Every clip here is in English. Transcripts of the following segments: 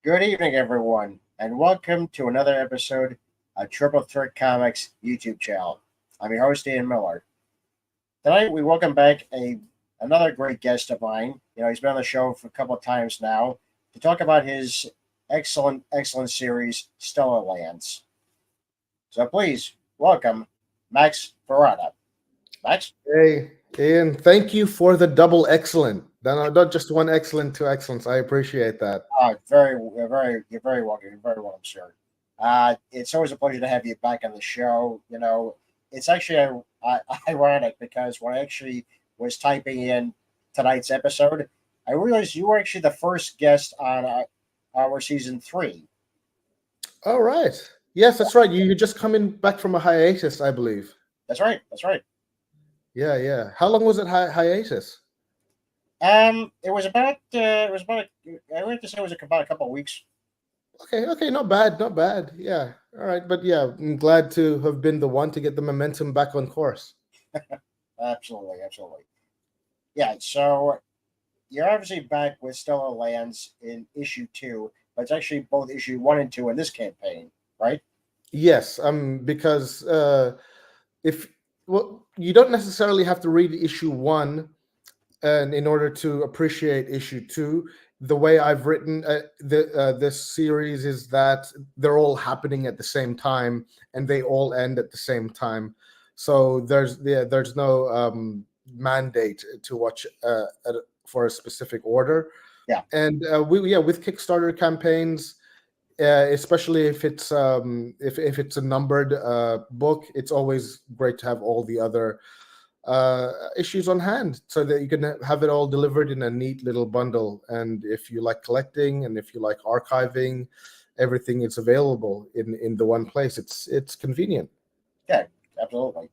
Good evening, everyone, and welcome to another episode of Triple Threat Comics YouTube channel. I'm your host, Ian Miller. Tonight, we welcome back another great guest of mine. He's been on the show for a couple of times now to talk about his excellent series, Stellar Lands. So please welcome Max Ferrada. Max? Hey, Ian, thank you for the double excellent. Not just one excellent, two excellents. I appreciate that. You're very welcome. You're very welcome, sir. It's always a pleasure to have you back on the show. It's actually ironic because when I actually was typing in tonight's episode, I realized you were actually the first guest on our season 3. All right. Yes, that's right. You're just coming back from a hiatus, I believe. That's right. That's right. Yeah. How long was it hiatus? I would have to say it was about a couple of weeks. Okay, not bad. Yeah. All right, but yeah, I'm glad to have been the one to get the momentum back on course. Absolutely. Yeah. So you're obviously back with Stellar Lands in issue 2, but it's actually both issue 1 and 2 in this campaign, right? Yes, because if well, you don't necessarily have to read issue one and in order to appreciate issue two. The way I've written this series is that they're all happening at the same time and they all end at the same time. So there's no mandate to watch for a specific order. Yeah. And with Kickstarter campaigns, especially if it's a numbered book, it's always great to have all the other issues on hand so that you can have it all delivered in a neat little bundle. And if you like collecting and if you like archiving, everything is available in the one place. It's convenient. Yeah, absolutely.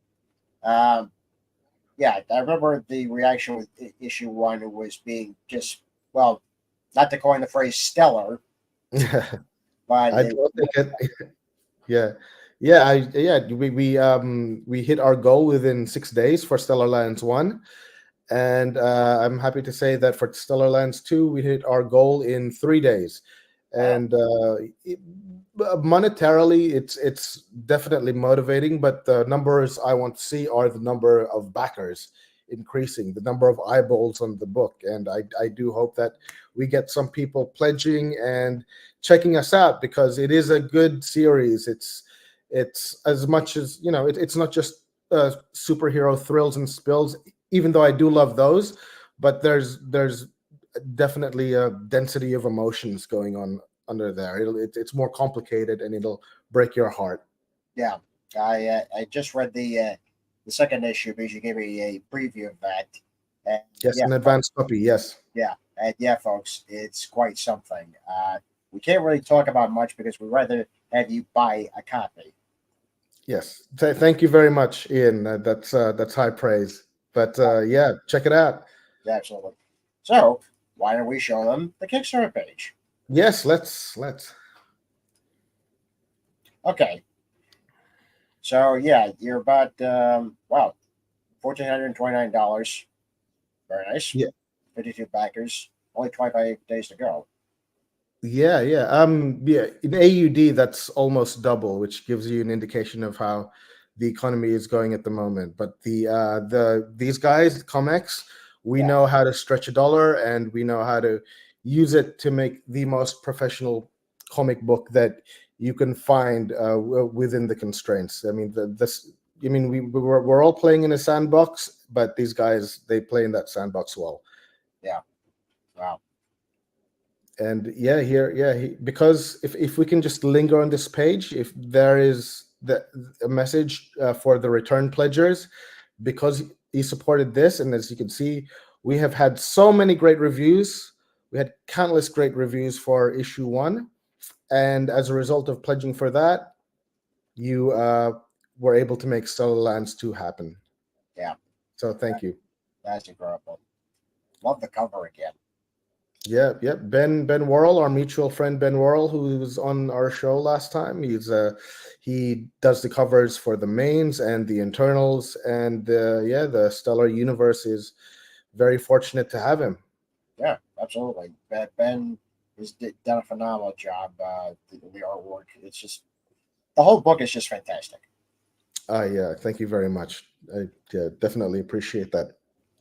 Um, yeah, I remember the reaction with issue 1 was being just, well, not to coin the phrase stellar, but I don't think it. Yeah, we hit our goal within 6 days for Stellar Lands 1, and I'm happy to say that for Stellar Lands 2, we hit our goal in 3 days. And monetarily, it's definitely motivating, but the numbers I want to see are the number of backers increasing, the number of eyeballs on the book, and I do hope that we get some people pledging and checking us out because it is a good series. It's as much as it's not just superhero thrills and spills, even though I do love those, but there's definitely a density of emotions going on under there. It's more complicated and it'll break your heart. yeah, I just read the second issue because you gave me a preview of that. And Yes, yeah, an advanced copy. Yes. yeah, folks, it's quite something. We can't really talk about much because we'd rather have you buy a copy. Yes. Thank you very much, Ian. That's high praise. But yeah, check it out. Absolutely. So why don't we show them the Kickstarter page? Yes, let's. Okay. So yeah, you're about wow, $1,429. Very nice. Yeah. 52 backers. Only 25 days to go. Yeah. In AUD, that's almost double, which gives you an indication of how the economy is going at the moment. But these guys, Comex, we Yeah. know how to stretch a dollar and we know how to use it to make the most professional comic book that you can find within the constraints. I mean, we're all playing in a sandbox, but these guys, they play in that sandbox well. Yeah. Wow. And yeah, because if we can just linger on this page, if there is a message for the return pledgers, because he supported this, and as you can see, we have had so many great reviews. We had countless great reviews for issue 1, and as a result of pledging for that, you were able to make Stellar Lands 2 happen. Yeah. So thank you. That's incredible. Love the cover again. Yeah. Ben Worrell, our mutual friend Ben Worrell, who was on our show last time. He does the covers for the mains and the internals, and the Stellar Universe is very fortunate to have him. Yeah, absolutely. Ben has done a phenomenal job. The artwork, it's just the whole book is just fantastic. Yeah, thank you very much. I definitely appreciate that.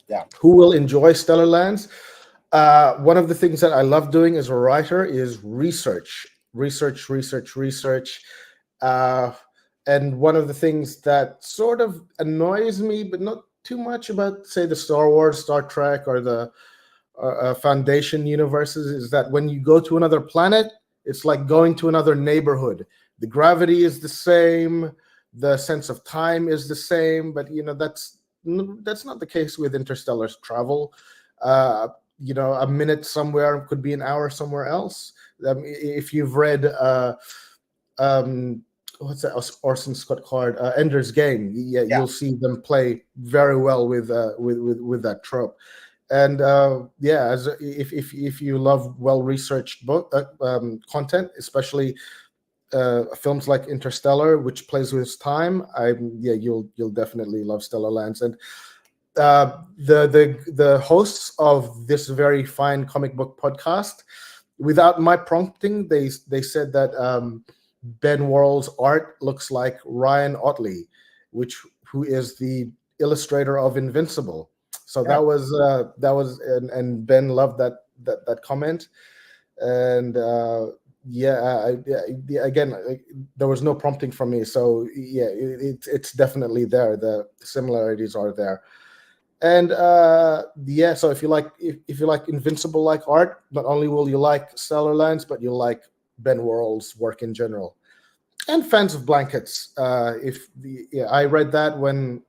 Yeah, Who will enjoy Stellar Lands? One of the things that I love doing as a writer is research. Uh, and one of the things that sort of annoys me, but not too much, about, say, the Star Wars, Star Trek, or the Foundation universes, is that when you go to another planet, it's like going to another neighborhood. The gravity is the same, the sense of time is the same, but that's not the case with interstellar travel. Uh, a minute somewhere could be an hour somewhere else. If you've read what's that Orson Scott Card, Ender's Game, yeah, yeah, you'll see them play very well with that trope. And yeah, as if you love well researched book content, especially films like Interstellar, which plays with time, yeah, you'll definitely love Stellar Lands. And the hosts of this very fine comic book podcast, without my prompting, they said that Ben Worrell's art looks like Ryan Otley, who is the illustrator of Invincible. So yeah, that was and Ben loved that comment. And yeah, again, there was no prompting from me, so yeah, it's definitely there. The similarities are there. And yeah, so if you like Invincible like art, not only will you like Stellar Lands, but you'll like Ben Worrell's work in general. And fans of blankets, I read that when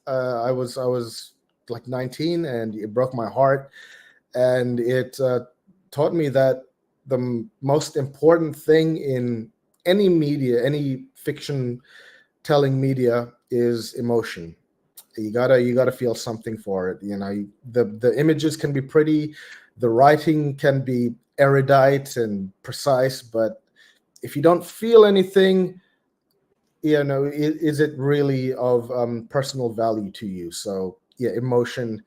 I was like 19, and it broke my heart, and it taught me that the most important thing in any media, any fiction telling media, is emotion. You gotta feel something for it. The images can be pretty, the writing can be erudite and precise, but if you don't feel anything, is it really of personal value to you? So yeah, emotion,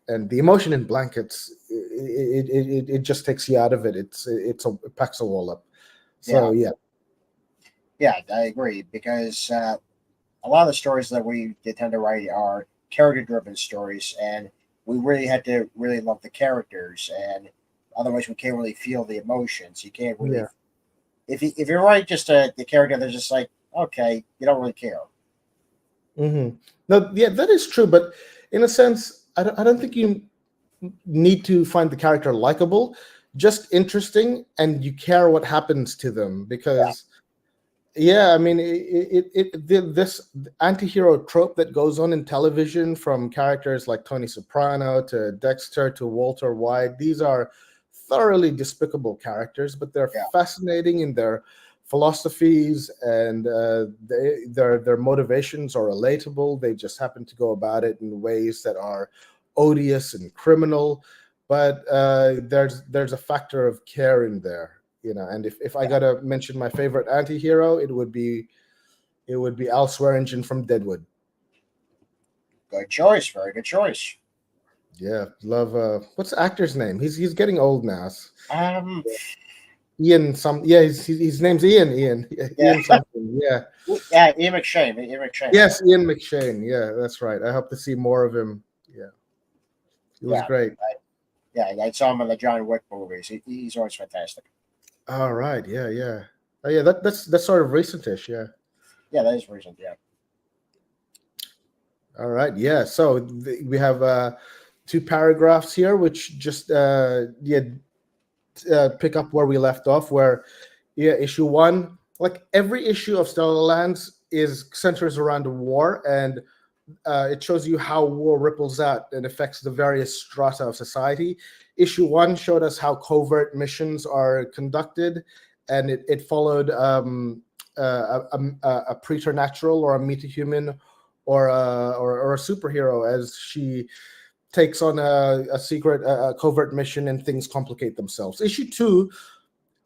and the emotion in blankets, it just takes you out of it. It packs a wall up. yeah, So yeah. yeah. I agree because a lot of the stories that we tend to write are character-driven stories, and we really had to really love the characters, and otherwise we can't really feel the emotions. You can't really Yeah. if you write just the character that's just like okay, you don't really care. No, yeah, that is true, but in a sense, I don't think you need to find the character likable, just interesting, and you care what happens to them. Yeah, Because yeah, I mean, this anti-hero trope that goes on in television, from characters like Tony Soprano to Dexter to Walter White, these are thoroughly despicable characters, but they're yeah, fascinating in their philosophies, and their motivations are relatable. They just happen to go about it in ways that are odious and criminal, but there's a factor of care in there. And if I yeah. gotta mention my favorite anti-hero, it would be Al Swearingen from Deadwood. Good choice. Very good choice. Yeah, love. What's the actor's name? He's getting old now. Um, Ian some. Yeah, his name's Ian. Ian. yeah, Ian something. Yeah. yeah. Ian McShane. Ian McShane. Yes, Ian McShane. Yeah, that's right. I hope to see more of him. Yeah, it was Yeah, great. yeah. I saw him in the John Wick movies. He's always fantastic. All right. Yeah, yeah. Oh, yeah. That's sort of recentish. Yeah. Yeah, that is recent. Yeah, All right. Yeah. So we have two paragraphs here, which just pick up where we left off. Where issue one, like every issue of Stellar Lands, is centers around a war, and it shows you how war ripples out and affects the various strata of society. Issue one showed us how covert missions are conducted, and it followed a preternatural or a metahuman or a superhero as she takes on a secret, covert mission, and things complicate themselves. Issue two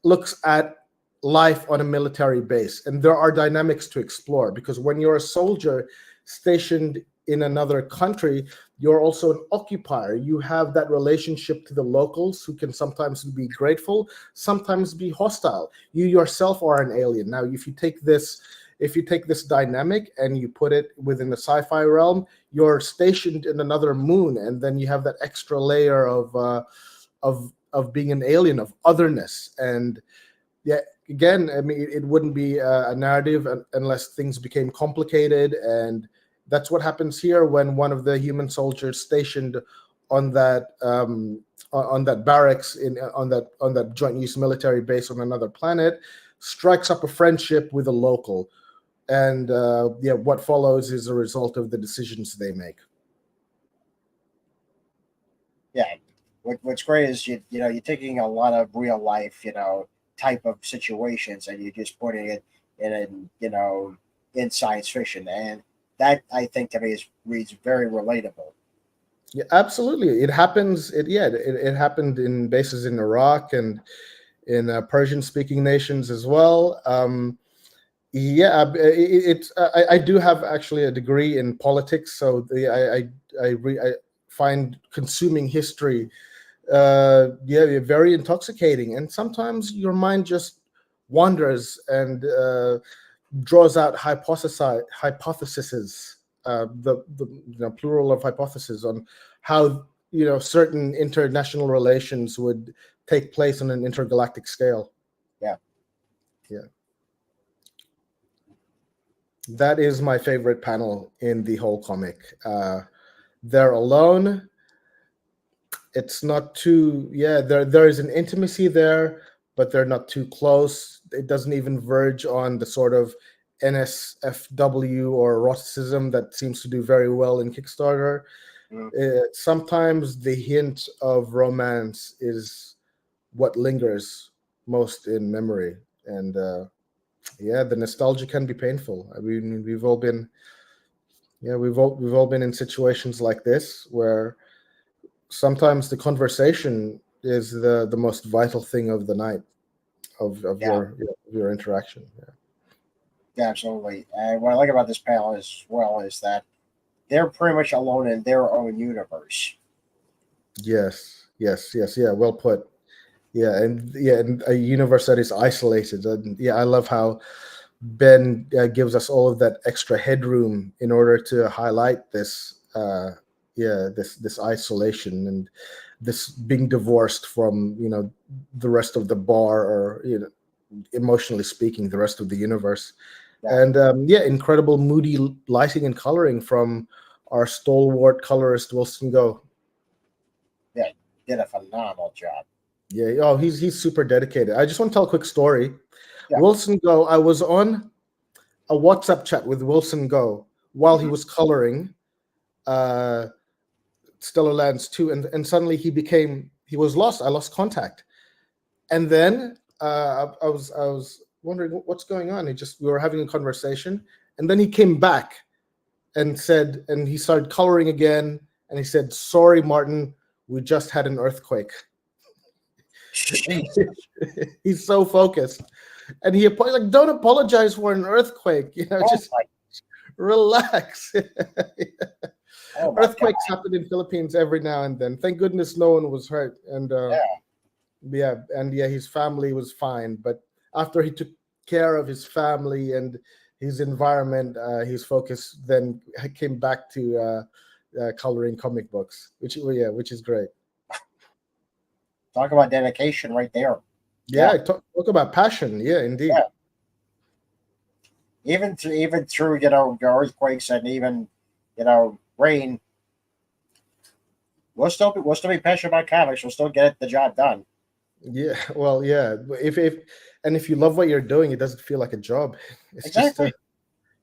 looks at life on a military base, and there are dynamics to explore, because when you're a soldier stationed in another country, you're also an occupier. You have that relationship to the locals who can sometimes be grateful, sometimes be hostile. You yourself are an alien. Now, if you take this dynamic and you put it within the sci-fi realm, you're stationed in another moon, and then you have that extra layer of being an alien, of otherness. And yeah, again, I mean, it wouldn't be a narrative unless things became complicated, and that's what happens here when one of the human soldiers stationed on that barracks on that joint use military base on another planet strikes up a friendship with a local, and what follows is a result of the decisions they make. Yeah, what's great is you're taking a lot of real life type of situations, and you're just putting it in science fiction, and that, I think, to me reads very relatable. Yeah, absolutely. It happens. It happened in bases in Iraq and in Persian-speaking nations as well. I do have actually a degree in politics, so I find consuming history very intoxicating, and sometimes your mind just wanders and draws out hypotheses, the plural of hypothesis, on how certain international relations would take place on an intergalactic scale. Yeah. That is my favorite panel in the whole comic. They're alone. It's not too, there is an intimacy there, but they're not too close. It doesn't even verge on the sort of NSFW or eroticism that seems to do very well in Kickstarter. Sometimes the hint of romance is what lingers most in memory, and the nostalgia can be painful. I mean, we've all been in situations like this where sometimes the conversation is the most vital thing of the night of your interaction. Yeah, absolutely. And what I like about this panel as well is that they're pretty much alone in their own universe. Yes. Yeah, well put. And a universe that is isolated. And I love how Ben gives us all of that extra headroom in order to highlight this this isolation and this being divorced from the rest of the bar, or emotionally speaking, the rest of the universe. And incredible moody lighting and coloring from our stalwart colorist Wilson Go. Yeah, did a phenomenal job. Yeah, he's super dedicated. I just want to tell a quick story. Wilson Go, I was on a WhatsApp chat with Wilson Go while he was coloring STELLARLANDS 2, and suddenly he was lost. I lost contact, and then I was wondering what's going on. We were having a conversation, and then he came back and he started coloring again, and he said, "Sorry, Martin, we just had an earthquake." He's so focused, and he like, "Don't apologize for an earthquake, just relax." Earthquakes happen in Philippines every now and then. Thank goodness no one was hurt, and his family was fine. But after he took care of his family and his environment, his focus then came back to coloring comic books, which is great. Talk about dedication right there. Talk about passion. Yeah, indeed. Even through the earthquakes and even rain, we'll still be passionate about comics. We'll still get the job done. Yeah, well, yeah. If you love what you're doing, it doesn't feel like a job. It's exactly.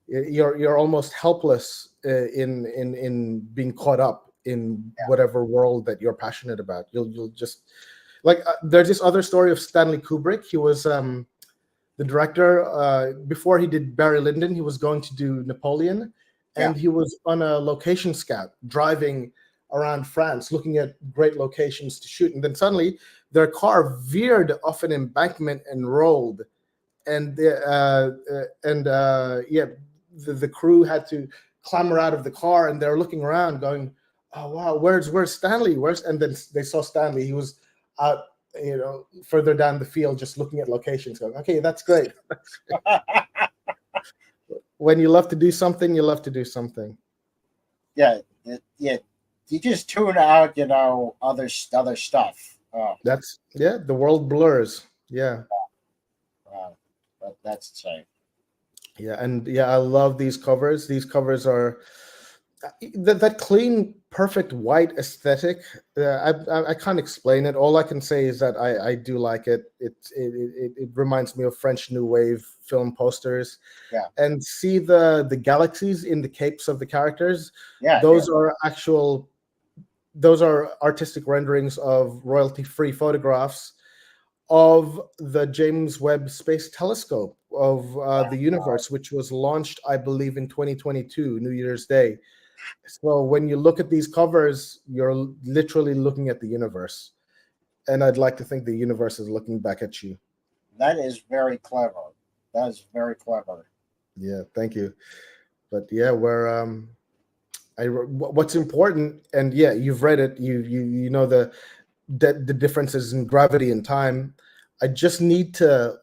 Just you're almost helpless in being caught up in whatever world that you're passionate about. You'll just like there's this other story of Stanley Kubrick. He was the director before he did Barry Lyndon. He was going to do Napoleon, and he was on a location scout driving around France looking at great locations to shoot, and then suddenly their car veered off an embankment and rolled, and the crew had to clamber out of the car, and they're looking around, going, "Oh wow, where's Stanley? And then they saw Stanley. He was out, further down the field, just looking at locations, going, "Okay, that's great." When you love to do something, you love to do something. Yeah, yeah. You just tune out, other stuff. The world blurs. Yeah. That's insane. Yeah, and I love these covers. These covers are that clean, perfect white aesthetic. I can't explain it. All I can say is that I do like it. It reminds me of French New Wave film posters. Yeah. And see the galaxies in the capes of the characters. Yeah. Those are artistic renderings of royalty-free photographs of the James Webb Space Telescope of the universe, which was launched, I believe, in 2022, New Year's Day. So when you look at these covers, you're literally looking at the universe. And I'd like to think the universe is looking back at you. That is very clever. That is very clever. Yeah, thank you. But yeah, what's important, and yeah, you've read it. You know the differences in gravity and time. I just need to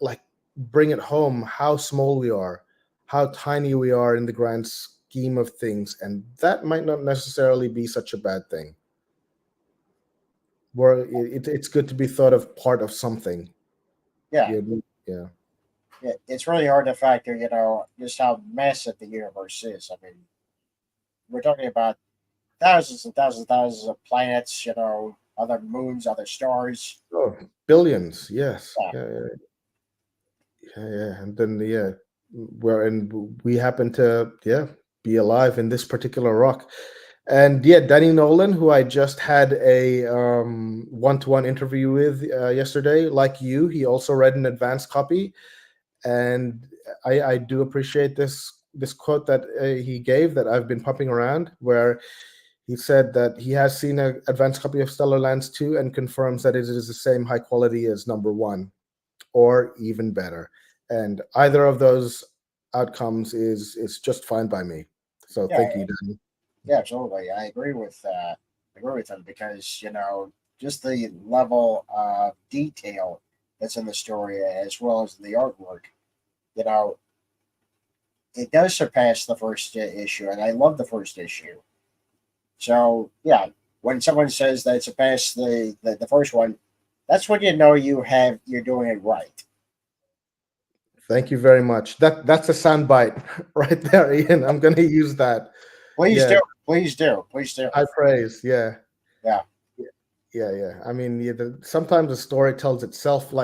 bring it home how small we are, how tiny we are in the grand scheme of things, and that might not necessarily be such a bad thing. Where it's good to be thought of part of something. Yeah. Yeah. It's really hard to factor, just how massive the universe is. I mean, we're talking about thousands and thousands and thousands of planets, other moons, other stars. Oh, billions, yes. Yeah. Yeah. And then we happen to be alive in this particular rock. And Danny Nolan, who I just had a one-to-one interview with yesterday, like you, he also read an advanced copy. And I do appreciate this quote that he gave that I've been pumping around, where he said that he has seen an advanced copy of STELLARLANDS 2 and confirms that it is the same high quality as number 1, or even better. And either of those outcomes is just fine by me. So thank you, Danny. Yeah, absolutely. I agree with him because just the level of detail that's in the story as well as the artwork, it does surpass the first issue, and I love the first issue. So yeah, when someone says that it surpassed the first one, that's when you're doing it right. Thank you very much. That's a soundbite right there, Ian. I'm going to use that. Please do. High praise. Yeah. Yeah. I mean, sometimes the story tells itself.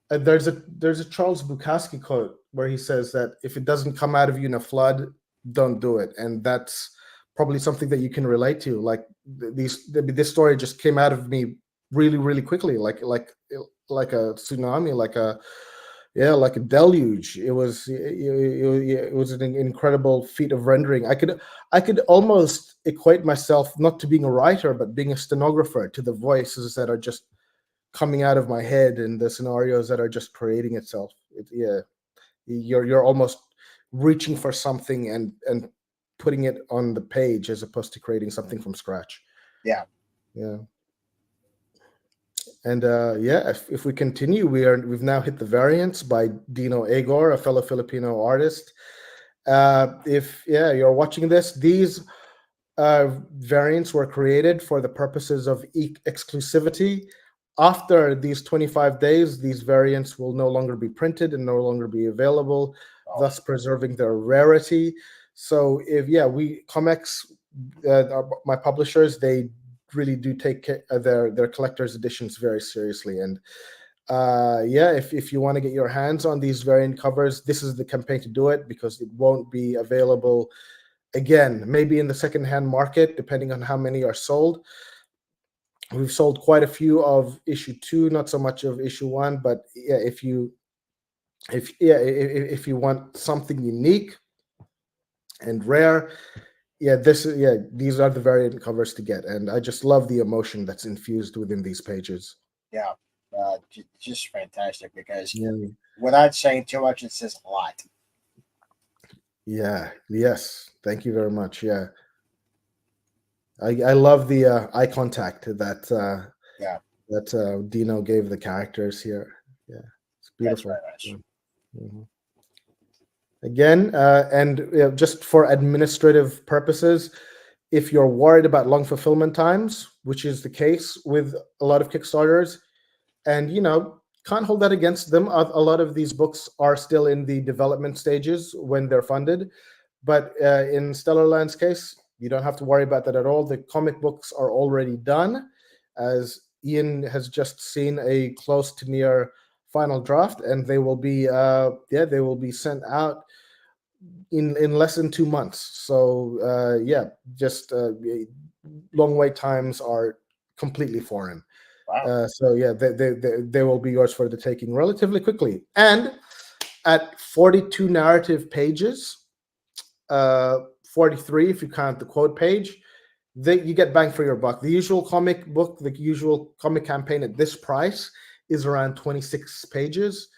There's a Charles Bukowski quote where he says that if it doesn't come out of you in a flood, don't do it. And that's probably something that you can relate to. This story just came out of me really, really quickly, like a tsunami, like a deluge. It was an incredible feat of rendering. I could almost equate myself not to being a writer, but being a stenographer, to the voices that are just coming out of my head and the scenarios that are just creating itself. You're almost reaching for something and putting it on the page as opposed to creating something from scratch. Yeah. And if we continue, we've now hit the variants by Dino Agor, a fellow Filipino artist. If you're watching this, these variants were created for the purposes of exclusivity. After these 25 days, these variants will no longer be printed and no longer be available, thus preserving their rarity. So Comex, my publishers, they really do take their collector's editions very seriously. And if you want to get your hands on these variant covers, this is the campaign to do it, because it won't be available again, maybe in the secondhand market, depending on how many are sold. We've sold quite a few of issue 2, not so much of issue 1, but if you want something unique and rare, these are the variant covers to get. And I just love the emotion that's infused within these pages. Yeah, just fantastic, because without saying too much, it says a lot. Yeah. Yes. Thank you very much. Yeah. I love the eye contact Yeah, that Dino gave the characters here. Yeah, it's that's very beautiful. nice. Yeah. Mhm. Again, and just for administrative purposes, if you're worried about long fulfillment times, which is the case with a lot of Kickstarters, and can't hold that against them. A lot of these books are still in the development stages when they're funded, but in Stellarland's case, you don't have to worry about that at all. The comic books are already done, as Ian has just seen a close to near final draft, and they will be they will be sent out in less than 2 months. So just long wait times are completely foreign. Wow. So yeah, they will be yours for the taking relatively quickly. And at 42 narrative pages, 43 if you count the quote page, you get bang for your buck. The usual comic book, the usual comic campaign at this price is around 26 pages.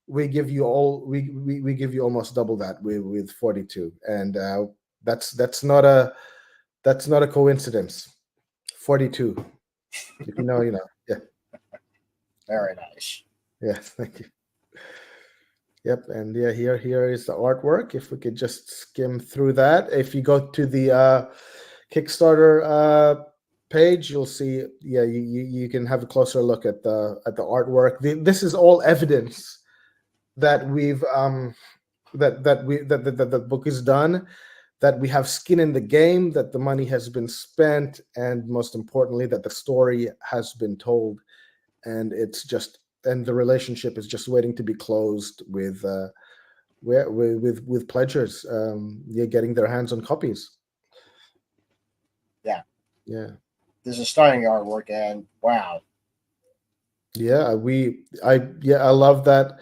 We give you we give you almost double that with 42, and that's not a coincidence. 42. If you know, you know. Yeah. Very nice. Yeah. Thank you. Yep, and yeah, here is the artwork. If we could just skim through that. If you go to the Kickstarter page, you'll see. Yeah, you can have a closer look at the artwork. This is all evidence that we've that the book is done, that we have skin in the game, that the money has been spent, and most importantly, that the story has been told, and the relationship is just waiting to be closed with pledgers, getting their hands on copies. Yeah, Yeah. this is stunning artwork, and wow. Yeah, I love that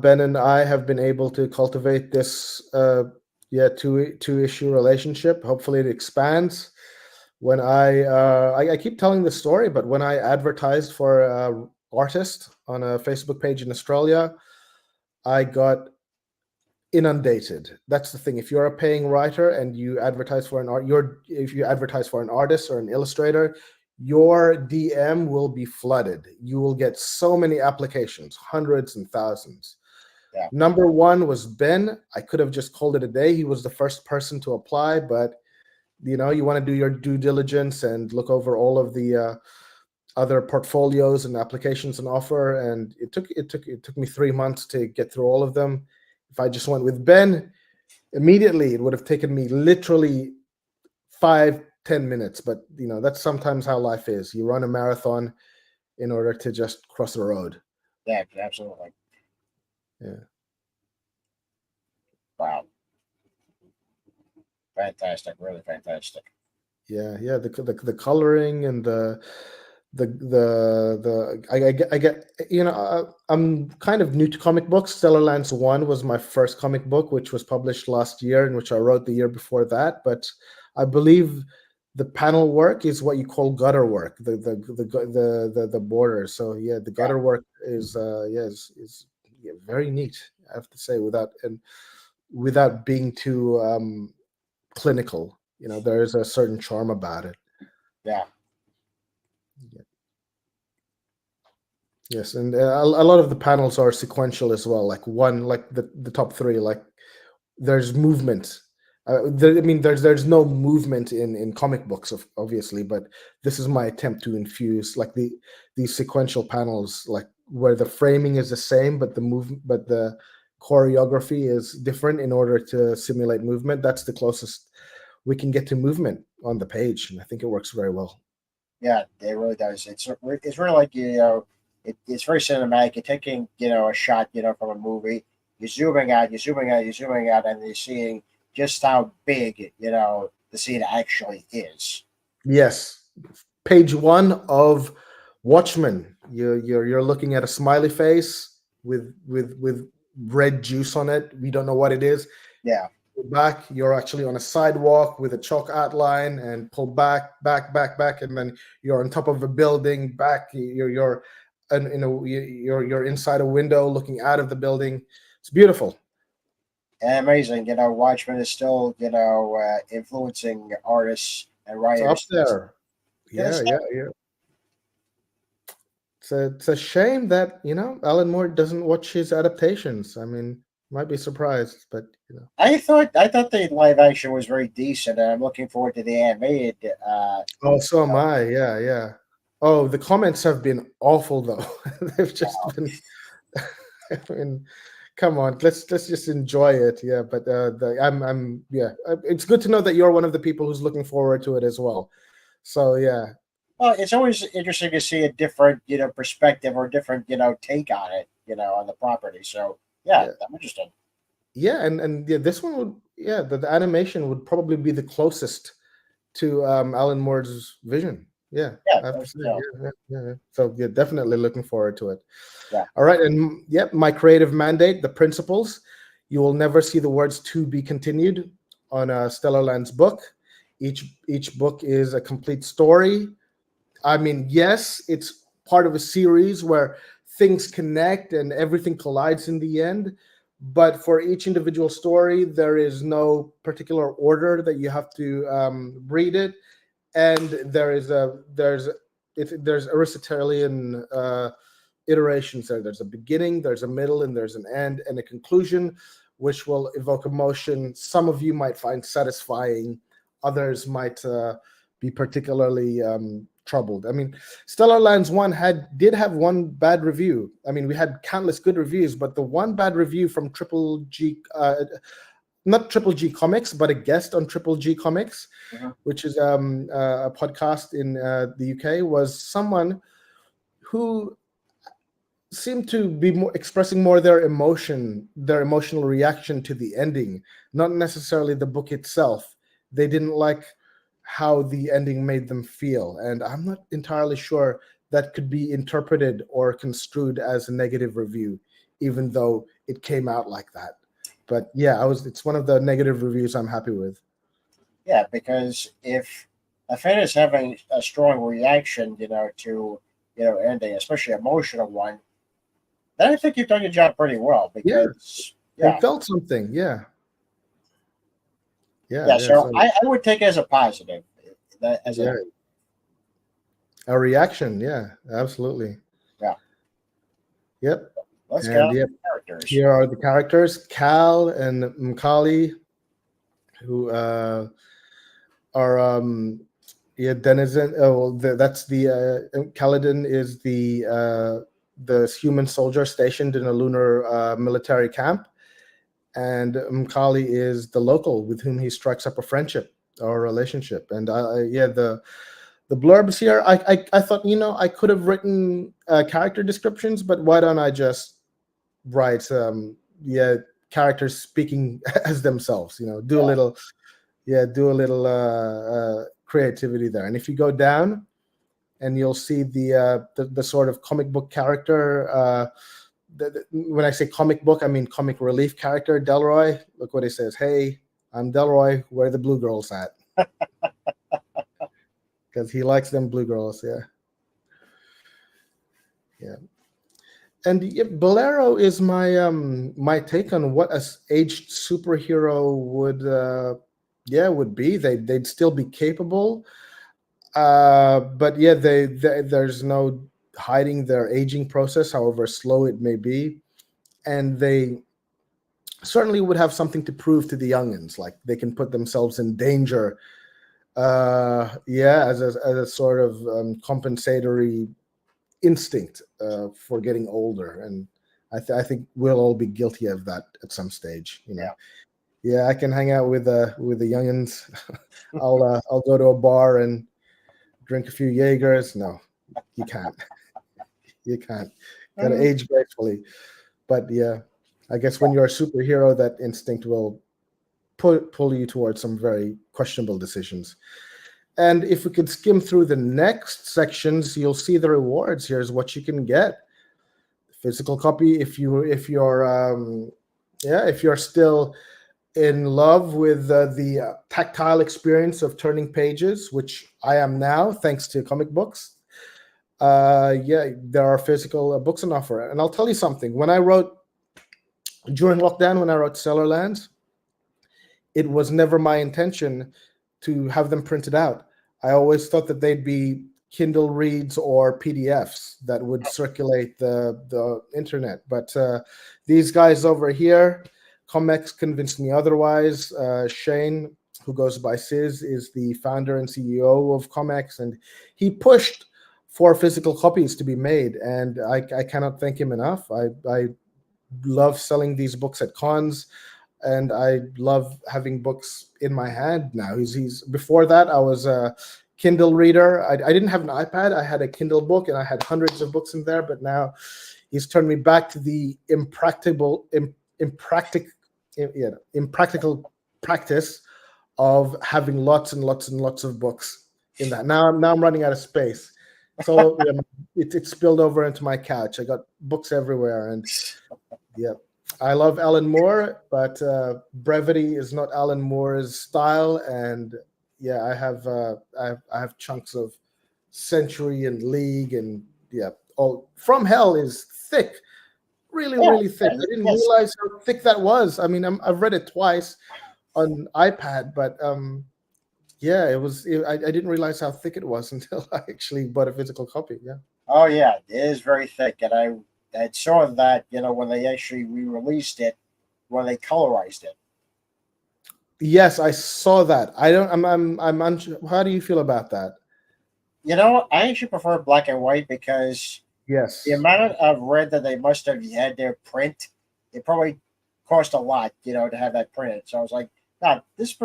Ben and I have been able to cultivate this two issue relationship. Hopefully it expands. When I keep telling the story, but when I advertised for artist on a Facebook page in Australia, I got inundated. That's the thing. If you're a paying writer and you advertise for if you advertise for an artist or an illustrator, your DM will be flooded. You will get so many applications, hundreds and thousands. Yeah, Number one was Ben. I could have just called it a day. He was the first person to apply, but you want to do your due diligence and look over all of the other portfolios and applications on offer, and it took me 3 months to get through all of them. If I just went with Ben immediately, it would have taken me literally 5-10 minutes. But that's sometimes how life is. You run a marathon in order to just cross the road. yeah, absolutely. Yeah. Wow. Fantastic, really fantastic. Yeah, the coloring and I get I'm kind of new to comic books. Stellarlands 1 was my first comic book, which was published last year, and which I wrote the year before that. But I believe the panel work is what you call gutter work, the borders. So yeah, the gutter work is very neat, I have to say, without being too clinical. There is a certain charm about it. Yeah. Yes, and a lot of the panels are sequential as well. Like the top three, like there's movement. There's no movement in comic books, obviously, but this is my attempt to infuse like these sequential panels, like where the framing is the same, but the choreography is different in order to simulate movement. That's the closest we can get to movement on the page, and I think it works very well. Yeah, it really does. It's really like it's very cinematic. You're taking a shot from a movie. You're zooming out, you're zooming out, you're zooming out, and you're seeing just how big the scene actually is. Yes, page 1 of Watchmen. You're looking at a smiley face with red juice on it. We don't know what it is. Yeah. Back, you're actually on a sidewalk with a chalk outline, and pull back, and then you're on top of a building. Back, you're inside a window looking out of the building. It's beautiful. amazing. Watchmen is still influencing artists and It's up writers. there. Yes, Yeah. It's a shame that Alan Moore doesn't watch his adaptations. I mean, might be surprised, but I thought the live action was very decent, and I'm looking forward to the animated. Oh, so am I. Yeah. Oh, the comments have been awful though. They've just been. I mean, come on, let's just enjoy it. Yeah, but it's good to know that you're one of the people who's looking forward to it as well. So yeah, Well, it's always interesting to see a different, perspective or different, take on it, on the property. So yeah, yeah, I'm interested. yeah, and yeah, this one would the animation would probably be the closest to Alan Moore's vision. Yeah, Yeah, I have to say. so Yeah. So yeah, definitely looking forward to it. yeah, All right, and yep, my creative mandate, the principles. You will never see the words "to be continued" on a Stellarlands book. Each book is a complete story. I mean, yes, it's part of a series where things connect and everything collides in the end. But for each individual story, there is no particular order that you have to read it, and there's Aristotelian iterations there. There's a beginning, there's a middle, and there's an end and a conclusion, which will evoke emotion. Some of you might find satisfying, others might be particularly troubled. I mean, Stellar Lands 1 did have one bad review. I mean, we had countless good reviews, but the one bad review from Triple G, not Triple G Comics, but a guest on Triple G Comics, which is a podcast in the UK, was someone who seemed to be expressing more their emotional reaction to the ending, not necessarily the book itself. They didn't like how the ending made them feel, and I'm not entirely sure that could be interpreted or construed as a negative review, even though it came out like that. But yeah, it's one of the negative reviews I'm happy with. yeah, because if a fan is having a strong reaction, to ending, especially emotional one, then I think you've done your job pretty well. Yeah, Because they felt something. Yeah. So So, I would take it as a positive, that as a reaction. Yeah, absolutely. yeah. Yep. Let's get And on yep, the characters. here are the characters: Cal and Mkali, who are denizen. Oh, well, that's the Kaladin is the human soldier stationed in a lunar military camp, and Mkali is the local with whom he strikes up a friendship or a relationship. And the blurbs here, I thought I could have written character descriptions, but why don't I just write characters speaking as themselves? Do a little creativity there. And if you go down, and you'll see the sort of comic book character. When I say comic book, I mean comic relief character, Delroy. Look what he says. Hey, I'm Delroy. Where are the blue girls at? Because he likes them blue girls. Yeah. And Bolero is my take on what a aged superhero would be. They'd still be capable. But yeah, there's no hiding their aging process, however slow it may be, and they certainly would have something to prove to the youngins, like they can put themselves in danger. As a sort of compensatory instinct for getting older, and I think we'll all be guilty of that at some stage. Yeah, I can hang out with the youngins. I'll go to a bar and drink a few Jaegers. No, you can't. You can't. Got to age gracefully. But yeah, I guess when you're a superhero, that instinct will pull you towards some very questionable decisions. And if we could skim through the next sections, you'll see the rewards. Here's what you can get: physical copy if you're still in love with the tactile experience of turning pages, which I am now, thanks to comic books. There are physical books on offer. And I'll tell you something. During lockdown, when I wrote Stellarlands, it was never my intention to have them printed out. I always thought that they'd be Kindle reads or PDFs that would circulate the internet. But these guys over here, Comex, convinced me otherwise. Shane, who goes by Sis, is the founder and CEO of Comex, and he pushed for physical copies to be made, and I cannot thank him enough. I love selling these books at cons, and I love having books in my hand now. He's before that I was a Kindle reader. I didn't have an iPad. I had a Kindle book, and I had hundreds of books in there. But now he's turned me back to the impractical practice of having lots and lots and lots of books in that. Now I'm running out of space. So it spilled over into my couch. I got books everywhere, and yeah, I love Alan Moore, but brevity is not Alan Moore's style. And yeah, I have chunks of Century and League, and yeah, all From Hell is thick, really thick. I didn't realize how thick that was. I mean, I've read it twice on iPad, but yeah, I didn't realize how thick it was until I actually bought a physical copy. Yeah. Oh yeah, it is very thick, and I saw that when they actually re-released it, when they colorized it. Yes, I saw that. I'm unsure. How do you feel about that? I actually prefer black and white because Yes. the amount of red that they must have had their print, it probably cost a lot, to have that printed. So I was like, no, this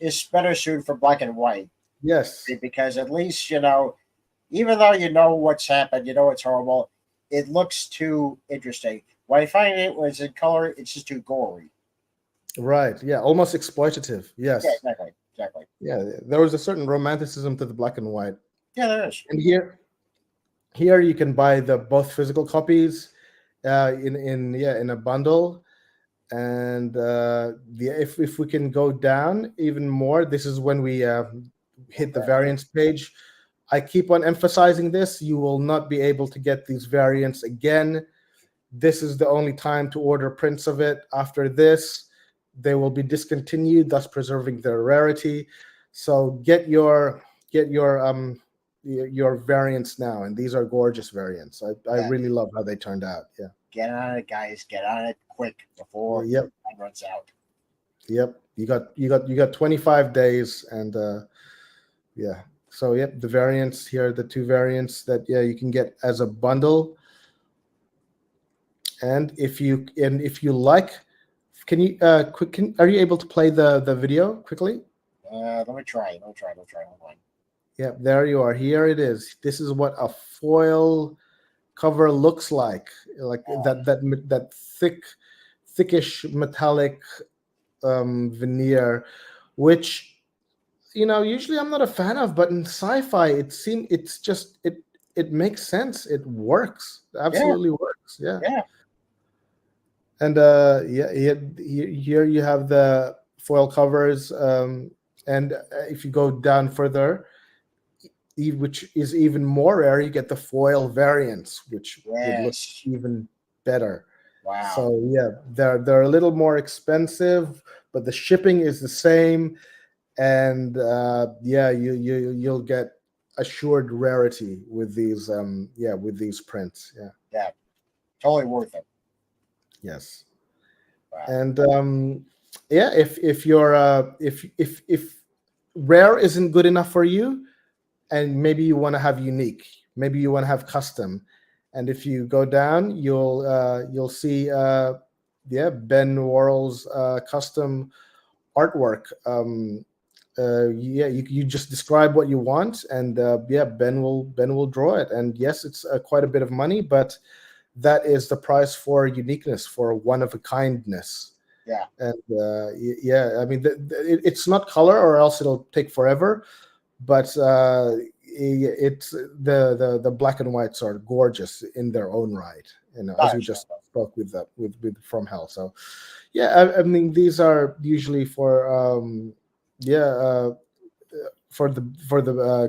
is better suited for black and white Yes. because at least even though what's happened, it's horrible, it looks too interesting. When I find it was in color, it's just too gory. Right. Yeah. Almost exploitative. Yes. Yeah, exactly. Yeah. There was a certain romanticism to the black and white. Yeah, there is. And here you can buy the both physical copies in a bundle. And if we can go down even more, this is when we hit the variants page. I keep on emphasizing this. You will not be able to get these variants again. This is the only time to order prints of it. After this, they will be discontinued, thus preserving their rarity. So get your variants now, and these are gorgeous variants. I really love how they turned out. Yeah. Get on it, guys. Get on it quick before Yep. time runs out. Yep. You got 25 days, and yeah. So yep, the variants here, the two variants that you can get as a bundle. And if you like, can you are you able to play the video quickly? Let me try. Hold on. Yeah, there you are. Here it is. This is what a foil cover looks like that thickish metallic veneer, which usually I'm not a fan of, but in sci-fi it makes sense. It works. It absolutely works. Yeah. And here you have the foil covers, and if you go down further, which is even more rare, you get the foil variants, which would look even better. Wow. So yeah, they're a little more expensive, but the shipping is the same, and you'll get assured rarity with these prints. Yeah, totally worth it. Yes. Wow. And if you're if rare isn't good enough for you, and maybe you want to have unique, maybe you want to have custom, and if you go down, you'll see Ben Worrell's custom artwork. You just describe what you want, and Ben will draw it. And yes, it's quite a bit of money, but that is the price for uniqueness, for one of a kindness. Yeah. And I mean, it's not color, or else it'll take forever. But it's the black and whites are gorgeous in their own right, as we just spoke with From Hell. So I mean, these are usually for for the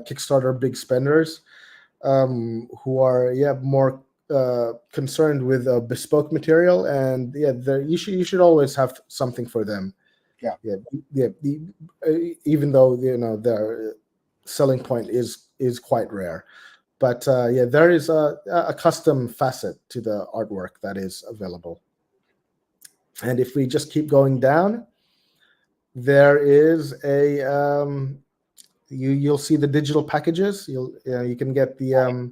Kickstarter big spenders, who are more concerned with bespoke material, and you should always have something for them. Yeah. Even though their selling point is quite rare, but there is a custom facet to the artwork that is available. And if we just keep going down, there is a you'll see the digital packages. You can get the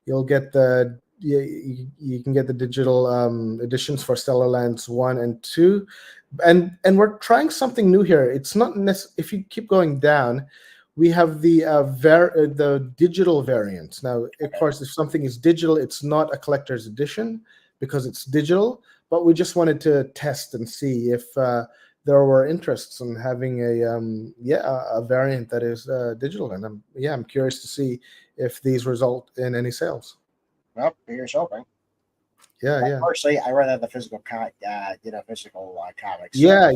you'll get the you can get the digital editions for Stellarlands 1 and 2, and we're trying something new here. It's not if you keep going down, we have the digital variants. Now, of course, if something is digital, it's not a collector's edition because it's digital, but we just wanted to test and see if there were interests in having a variant that is digital, and I'm curious to see if these result in any sales. Well, here's hoping. Yeah. Personally, I rather have the physical, physical comics. Yeah.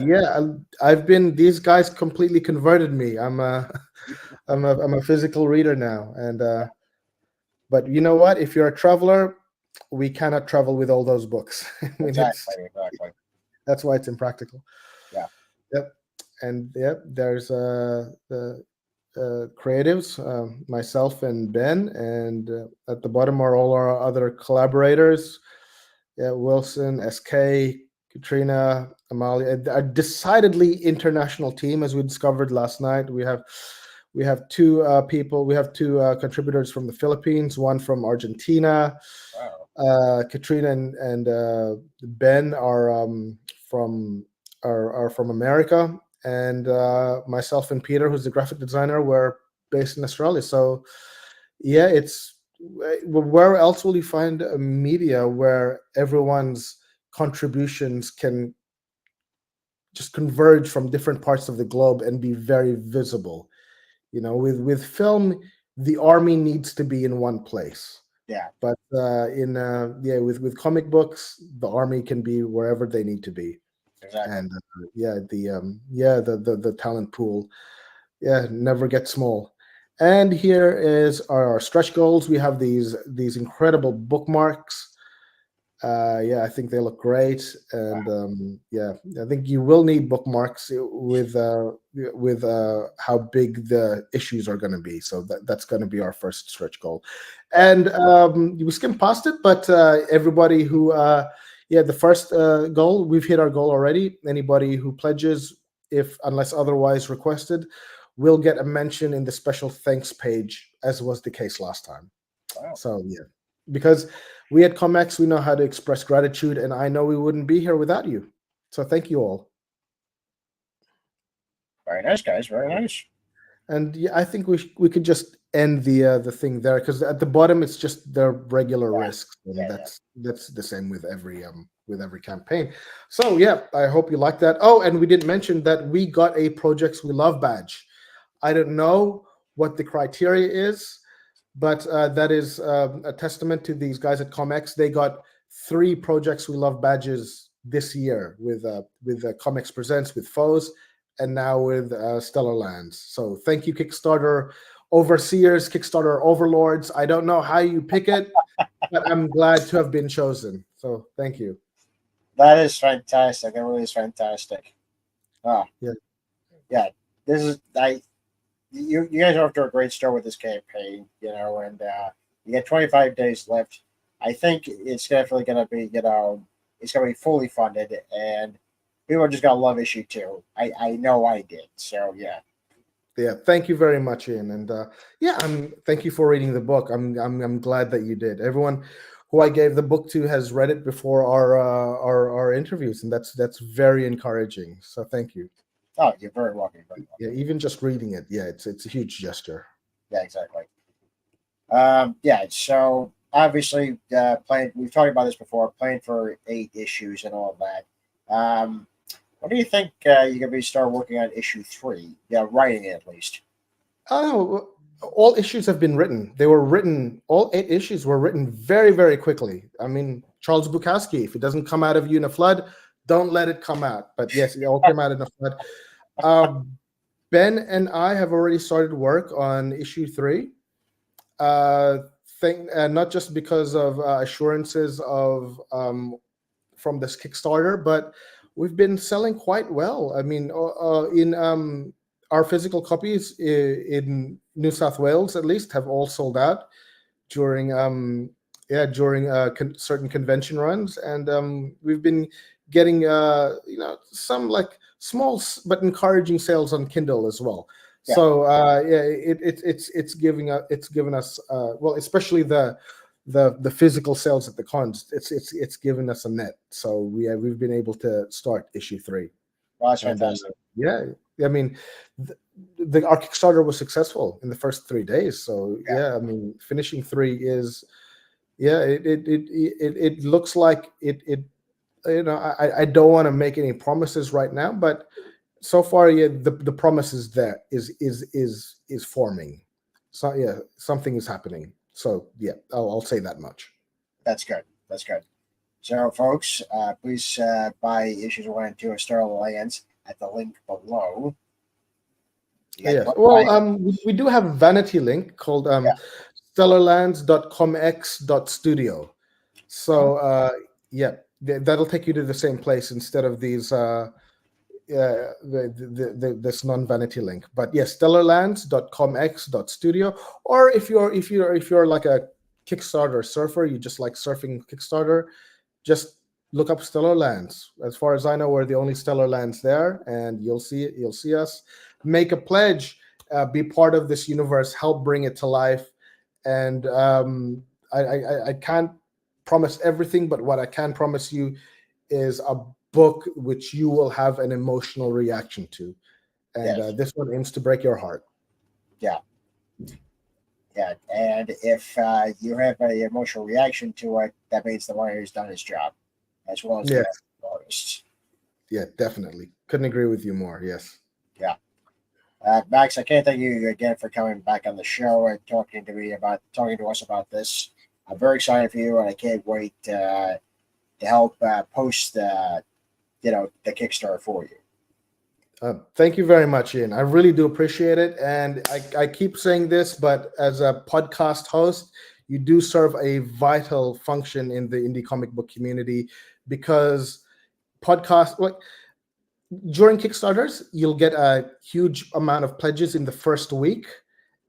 I've been. These guys completely converted me. I'm a physical reader now, and but you know what? If you're a traveler, we cannot travel with all those books. Exactly. That's why it's impractical. Yeah. Yep. And there's the creatives, myself and Ben, and at the bottom are all our other collaborators. Yeah, Wilson, SK, Katrina, Amalia, a decidedly international team, as we discovered last night. We have two people. We have two contributors from the Philippines, one from Argentina. Wow. Katrina and Ben are from America, and myself and Peter, who's the graphic designer, we're based in Australia. So yeah, it's where else will you find a media where everyone's contributions can just converge from different parts of the globe and be very visible? With film, the army needs to be in one place. Yeah. But with comic books, the army can be wherever they need to be. Exactly. And the talent pool, never gets small. And here is our stretch goals. We have these incredible bookmarks. I think they look great, and I think you will need bookmarks with how big the issues are going to be. So that's going to be our first stretch goal. And we skimmed past it, but everybody who the first goal, we've hit our goal already. Anybody who pledges, unless otherwise requested, will get a mention in the special thanks page, as was the case last time. Wow. So because we at ComX, we know how to express gratitude, and I know we wouldn't be here without you. So thank you all. Very nice, guys. Very nice. And I think we could just end the thing there, because at the bottom it's just the regular risks, and that's the same with every campaign. So I hope you like that. Oh, and we didn't mention that we got a Projects We Love badge. I don't know what the criteria is, but that is a testament to these guys at ComX. They got 3 Projects We Love badges this year with ComX Presents, with Foes, and now with Stellarlands. So thank you, Kickstarter overseers, Kickstarter overlords. I don't know how you pick it, but I'm glad to have been chosen. So thank you. That is fantastic. That really is fantastic. This is you guys are off to a great start with this campaign, and you got 25 days left. I think it's definitely going to be, it's going to be fully funded, and people are just going to love issue 2. I know I did. So yeah. Thank you very much, Ian, and thank you for reading the book. I'm glad that you did. Everyone who I gave the book to has read it before our interviews, and that's very encouraging. So thank you. Oh, you're very welcome. Yeah, even just reading it, it's a huge gesture. Yeah, exactly. So obviously, we've talked about this before, playing for 8 issues and all of that. When do you think you're going to start working on issue 3? Yeah, writing it at least. Oh, all issues have been written. They were written, all 8 issues were written very, very quickly. I mean, Charles Bukowski, if it doesn't come out of you in a flood, don't let it come out. But yes, it all came out in a flood. Ben and I have already started work on issue 3. Not just because of assurances of from this Kickstarter, but we've been selling quite well. I mean, in our physical copies in New South Wales, at least, have all sold out during during certain convention runs, and we've been getting some like small but encouraging sales on Kindle as well. Yeah. So it's given us well, especially the physical sales at the cons. It's given us a net. So we've been able to start issue 3. Well, that's And fantastic. I mean, our Kickstarter was successful in the first 3 days. So Yeah. I mean, finishing 3 is it looks like it. I don't want to make any promises right now, but so far, the promise is there is forming. So something is happening. So I'll say that much. That's good. That's good. So, folks, please buy issues 1 and 2 of STELLARLANDS at the link below. Yes. Well, we do have a vanity link called STELLARLANDS.comx.studio. So that'll take you to the same place instead of these this non-vanity link. But yes, STELLARLANDS.comx.studio. Or if you're like a Kickstarter surfer, you just like surfing Kickstarter, just look up Stellar Lands. As far as I know, we're the only Stellar Lands there, and you'll see us. Make a pledge, be part of this universe, help bring it to life. And I can't promise everything, but what I can promise you is a book which you will have an emotional reaction to, and this one aims to break your heart. Yeah. And if you have an emotional reaction to it, that means the writer's done his job, as well as the artists. Yeah, definitely. Couldn't agree with you more. Yes. Yeah. Max, I can't thank you again for coming back on the show and talking to us about this. I'm very excited for you, and I can't wait to help post the Kickstarter for you. Thank you very much, Ian. I really do appreciate it. And I keep saying this, but as a podcast host, you do serve a vital function in the indie comic book community, because during Kickstarters, you'll get a huge amount of pledges in the first week,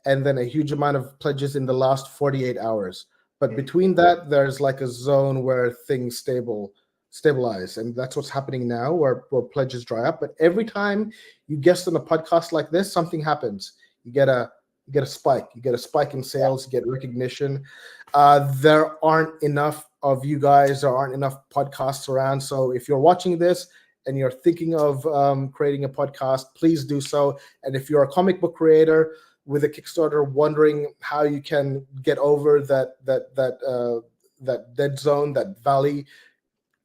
and then a huge amount of pledges in the last 48 hours. But between that, there's like a zone where things stabilize, and that's what's happening now, where pledges dry up. But every time you guest on a podcast like this, something happens. You get a spike. You get a spike in sales. You get recognition. There aren't enough of you guys. There aren't enough podcasts around. So if you're watching this and you're thinking of creating a podcast, please do so. And if you're a comic book creator with a Kickstarter, wondering how you can get over that dead zone, that valley,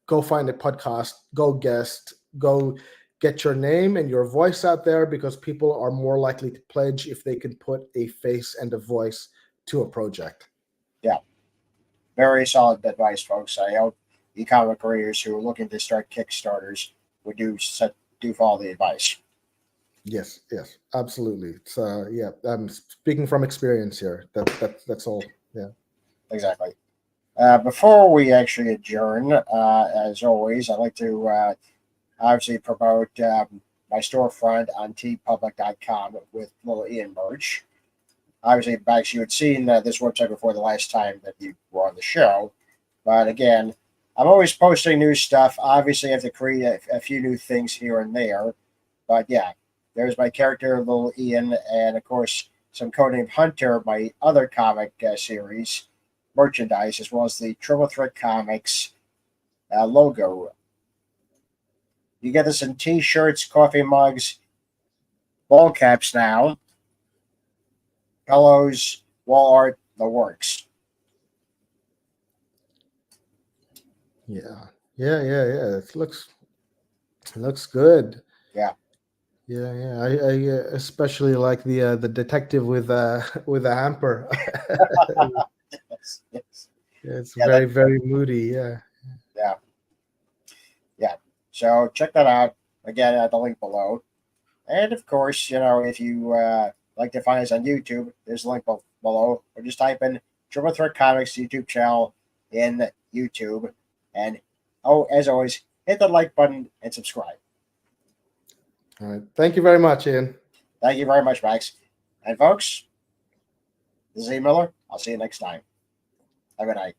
go find a podcast, go guest, go get your name and your voice out there, because people are more likely to pledge if they can put a face and a voice to a project. Yeah. Very solid advice, folks. I hope e-comic creators who are looking to start Kickstarters would do follow the advice. Yes, absolutely. So I'm speaking from experience here. That's all. Yeah, exactly. Before we actually adjourn, as always, I'd like to obviously promote my storefront on tpublic.com with little Ian merch. Obviously, Max, you had seen this website before the last time that you were on the show. But again, I'm always posting new stuff. Obviously, I have to create a few new things here and there. But yeah, there's my character, little Ian, and of course, some Codename Hunter, my other comic series merchandise, as well as the Triple Threat Comics logo. You get this in t-shirts, coffee mugs, ball caps now, pillows, wall art, the works. Yeah. It looks good. Yeah. I especially like the detective with a hamper. Yes. It's very moody. Yeah. So check that out again at the link below. And of course, if you like to find us on YouTube, there's a link below, or just type in Triple Threat Comics YouTube channel in YouTube. And as always, hit the like button and subscribe. All right. Thank you very much, Ian. Thank you very much, Max. And folks, this is E. Miller. I'll see you next time. Have a good night.